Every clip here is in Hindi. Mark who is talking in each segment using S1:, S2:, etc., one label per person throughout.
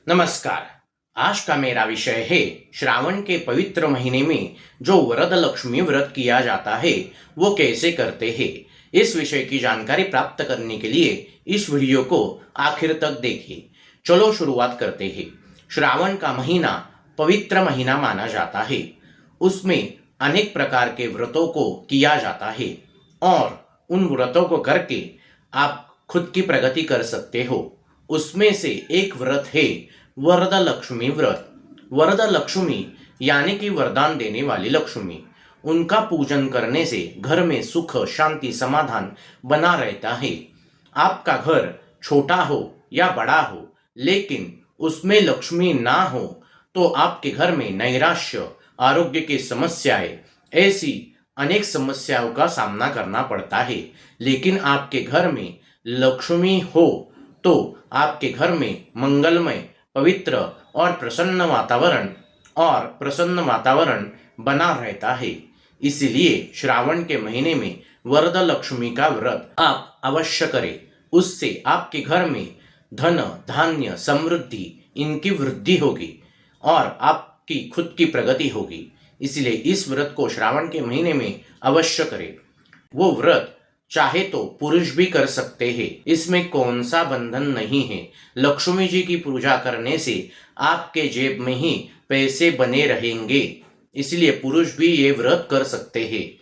S1: नमस्कार। आज का मेरा विषय है श्रावण के पवित्र महीने में जो वरद लक्ष्मी व्रत किया जाता है वो कैसे करते हैं। इस विषय की जानकारी प्राप्त करने के लिए इस वीडियो को आखिर तक देखिए। चलो शुरुआत करते हैं। श्रावण का महीना पवित्र महीना माना जाता है। उसमें अनेक प्रकार के व्रतों को किया जाता है और उन व्रतों को करके आप खुद की प्रगति कर सकते हो। उसमें से एक व्रत है वरदा लक्ष्मी व्रत। वरदा लक्ष्मी यानी कि वरदान देने वाली लक्ष्मी। उनका पूजन करने से घर में सुख शांति समाधान बना रहता है। आपका घर छोटा हो या बड़ा हो, लेकिन उसमें लक्ष्मी ना हो तो आपके घर में नैराश्य, आरोग्य की समस्याएं, ऐसी अनेक समस्याओं का सामना करना पड़ता है। लेकिन आपके घर में लक्ष्मी हो तो आपके घर में मंगलमय, पवित्र और प्रसन्न वातावरण बना रहता है। इसलिए श्रावण के महीने में वरदा लक्ष्मी का व्रत आप अवश्य करें। उससे आपके घर में धन, धान्य, समृद्धि इनकी वृद्धि होगी और आपकी खुद की प्रगति होगी। इसलिए इस व्रत को श्रावण के महीने में अवश्य करें। वो व्रत चाहे तो पुरुष भी कर सकते हैं, इसमें कौन सा बंधन नहीं है। लक्ष्मी जी की पूजा करने से आपके जेब में ही पैसे बने रहेंगे, इसलिए पुरुष भी ये व्रत कर सकते हैं।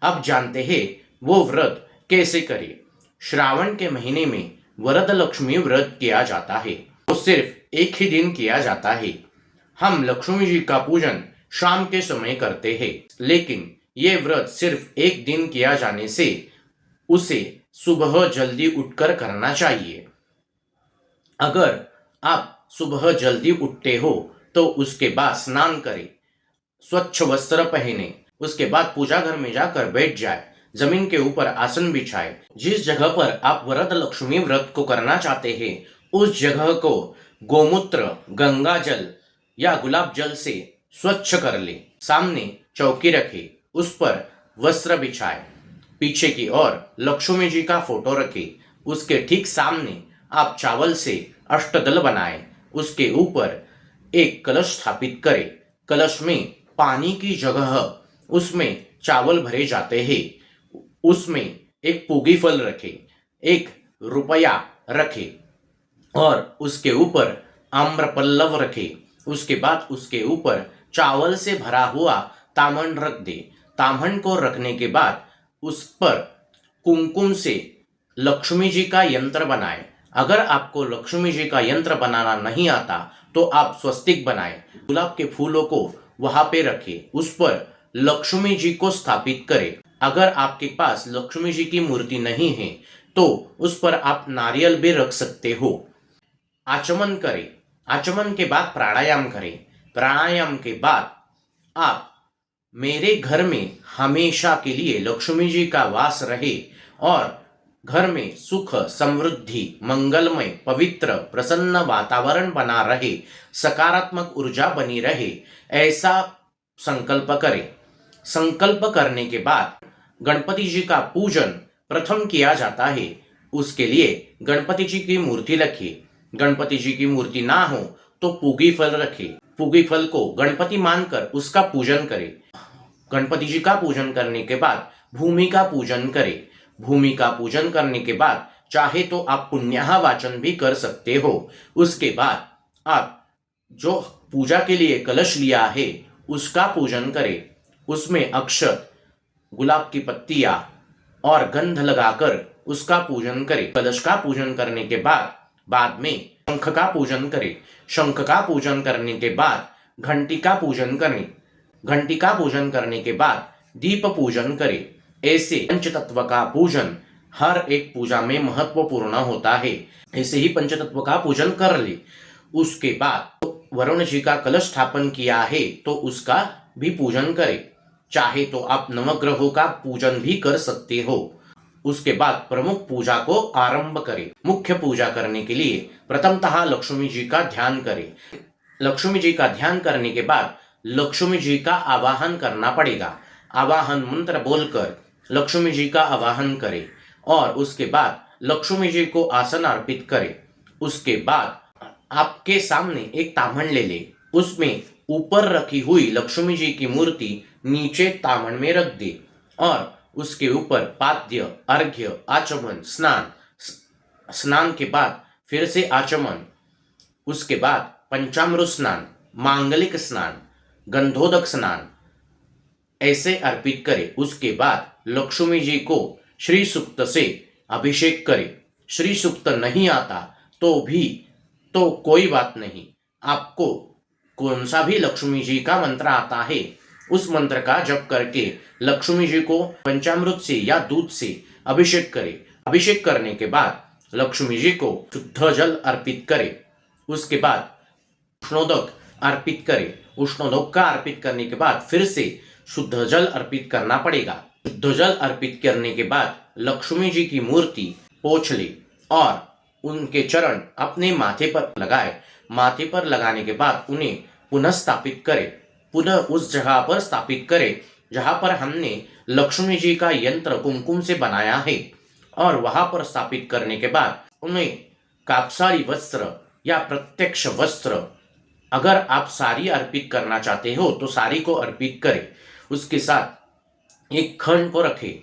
S1: अब जानते हैं वो व्रत कैसे करें। श्रावण के महीने में वरद लक्ष्मी व्रत किया जाता है। वो सिर्फ एक ही दिन किया जाता है। हम लक्ष्मी जी का पूजन शाम के समय करते हैं, लेकिन ये व्रत सिर्फ एक दिन किया जाने से उसे सुबह जल्दी उठकर करना चाहिए। अगर आप सुबह जल्दी उठते हो तो उसके बाद स्नान करें, स्वच्छ वस्त्र पहने, उसके बाद पूजा घर में जाकर बैठ जाए, जमीन के ऊपर आसन बिछाए। जिस जगह पर आप वरद लक्ष्मी व्रत को करना चाहते हैं उस जगह को गोमूत्र, गंगा जल या गुलाब जल से स्वच्छ कर ले। सामने चौकी रखे, उस पर वस्त्र बिछाए, पीछे की ओर लक्ष्मी जी का फोटो रखे। उसके ठीक सामने आप चावल से अष्टदल बनाए, उसके ऊपर एक कलश स्थापित करें। कलश में पानी की जगह उसमें चावल भरे जाते हैं। उसमें एक पूगी फल रखे, एक रुपया रखे और उसके ऊपर आम्र पल्लव रखे। उसके बाद उसके ऊपर चावल से भरा हुआ तामन रख दे। तामन को रखने के बाद उस पर कुमकुम से लक्ष्मी जी का यंत्र बनाए। अगर आपको लक्ष्मी जी का यंत्र बनाना नहीं आता तो आप स्वस्तिक बनाए। गुलाब के फूलों को वहां पे रखे, उस पर लक्ष्मी जी को स्थापित करें। अगर आपके पास लक्ष्मी जी की मूर्ति नहीं है तो उस पर आप नारियल भी रख सकते हो। आचमन करें। आचमन के बाद प्राणायाम करें। प्राणायाम के बाद आप मेरे घर में हमेशा के लिए लक्ष्मी जी का वास रहे और घर में सुख, समृद्धि, मंगलमय, पवित्र, प्रसन्न वातावरण बना रहे, सकारात्मक ऊर्जा बनी रहे, ऐसा संकल्प करें। संकल्प करने के बाद गणपति जी का पूजन प्रथम किया जाता है। उसके लिए गणपति जी की मूर्ति रखिए। गणपति जी की मूर्ति ना हो तो पूगी फल रखे। पूगी फल को गणपति मानकर उसका पूजन करें। गणपति जी का पूजन करने के बाद भूमि का पूजन करें। भूमि का पूजन करने के बाद चाहे तो आप पुण्याह वाचन भी कर सकते हो। उसके बाद आप जो पूजा के लिए कलश लिया है उसका पूजन करें। उसमें अक्षत, गुलाब की पत्तियां और गंध लगाकर उसका पूजन करें। कलश का पूजन करने के बाद में शंख का पूजन करें। शंख का पूजन करने के बाद घंटी का पूजन करें। घंटी का पूजन करने के बाद दीप पूजन करें। ऐसे पंचतत्व का पूजन हर एक पूजा में महत्वपूर्ण होता है। ऐसे ही पंचतत्व का पूजन कर ले। उसके बाद वरुण जी का कलश स्थापन किया है तो उसका भी पूजन करें। चाहे तो आप नवग्रहों का पूजन भी कर सकते हो। उसके बाद प्रमुख पूजा को आरंभ करें। मुख्य पूजा करने के लिए प्रथमतः लक्ष्मी जी का ध्यान करें। लक्ष्मी जी का ध्यान करने के बाद लक्ष्मी जी का आवाहन करना पड़ेगा। आवाहन मंत्र बोलकर लक्ष्मी जी का आवाहन करें और उसके बाद लक्ष्मी जी को आसन अर्पित करें। उसके बाद आपके सामने एक तामन ले ले, उसमें ऊपर रखी हुई लक्ष्मी जी की मूर्ति नीचे तामन में रख दे और उसके ऊपर पाद्य, अर्घ्य, आचमन, स्नान के बाद फिर से आचमन, उसके बाद पंचामृत स्नान, मांगलिक स्नान, गंधोदक स्नान ऐसे अर्पित करे। उसके बाद लक्ष्मी जी को श्री सूक्त से अभिषेक करे। श्री सूक्त नहीं आता तो कोई बात नहीं, आपको कौन सा भी लक्ष्मी जी का मंत्र आता है उस मंत्र का जप करके लक्ष्मी जी को पंचामृत से या दूध से अभिषेक करे। अभिषेक करने के बाद लक्ष्मी जी को शुद्ध जल अर्पित करे। उसके बाद उष्णोदक अर्पित करे। उष्णोदक का अर्पित करने के बाद फिर से शुद्ध जल अर्पित करना पड़ेगा। शुद्ध जल अर्पित करने के बाद लक्ष्मी जी की मूर्ति पोंछ ले और उनके चरण अपने माथे पर लगाए। माथे पर लगाने के बाद उन्हें पुनः स्थापित करे, पुनः उस जगह पर स्थापित करे जहां पर हमने लक्ष्मी जी का यंत्र कुमकुम से बनाया है। और वहां पर स्थापित करने के बाद उन्हें कापसारी वस्त्र या प्रत्यक्ष वस्त्र, अगर आप साड़ी अर्पित करना चाहते हो तो साड़ी को अर्पित करें। उसके साथ एक खंड को रखें।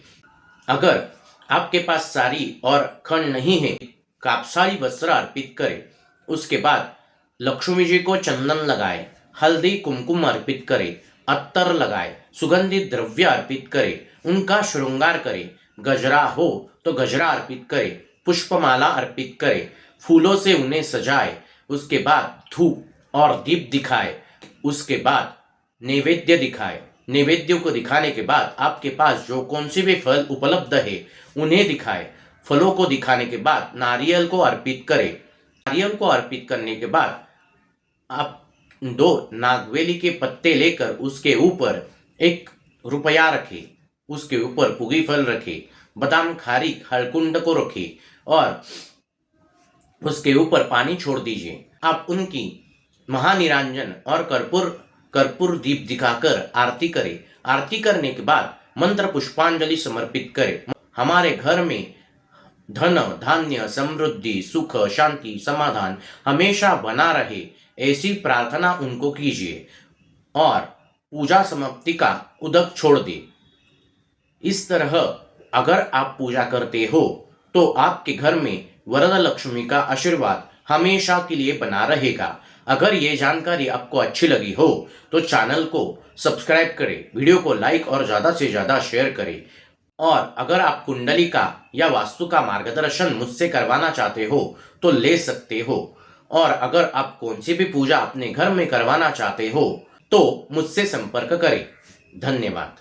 S1: अगर आपके पास साड़ी और खंड नहीं है, कापसारी वस्त्र अर्पित करें। उसके बाद लक्ष्मी जी को चंदन लगाए, हल्दी कुमकुम अर्पित करे, अत्तर लगाए, सुगंधित द्रव्य अर्पित करे, उनका श्रृंगार करे। गजरा हो तो गजरा अर्पित करे, पुष्पमाला अर्पित करे, फूलों से उन्हें सजाए। उसके बाद धूप और दीप दिखाए। उसके बाद नैवेद्य दिखाए। नैवेद्य को दिखाने के बाद आपके पास जो कौन सी भी फल उपलब्ध है उन्हें दिखाए। फलों को दिखाने के बाद नारियल को अर्पित करें। नारियल को अर्पित करने के बाद आप 2 नागवेली के पत्ते लेकर उसके ऊपर 1 रुपया रखे, उसके ऊपर पुगी फल रखे, बादाम खारीक हलकुंड को रखे और उसके ऊपर पानी छोड़ दीजिए। आप उनकी महानिरांजन और कर्पूर दीप दिखाकर आरती करें। आरती करने के बाद मंत्र पुष्पांजलि समर्पित करें। हमारे घर में धन धान्य समृद्धि सुख शांति समाधान हमेशा बना रहे ऐसी प्रार्थना उनको कीजिए और पूजा समाप्ति का उदक छोड़ दे। इस तरह अगर आप पूजा करते हो तो आपके घर में वरदा लक्ष्मी का आशीर्वाद हमेशा के लिए बना रहेगा। अगर ये जानकारी आपको अच्छी लगी हो तो चैनल को सब्सक्राइब करें, वीडियो को लाइक और ज़्यादा से ज़्यादा शेयर करें। और अगर आप कुंडली का या वास्तु का मार्गदर्शन मुझसे करवाना चाहते हो तो ले सकते हो। और अगर आप कौन सी भी पूजा अपने घर में करवाना चाहते हो तो मुझसे संपर्क करें। धन्यवाद।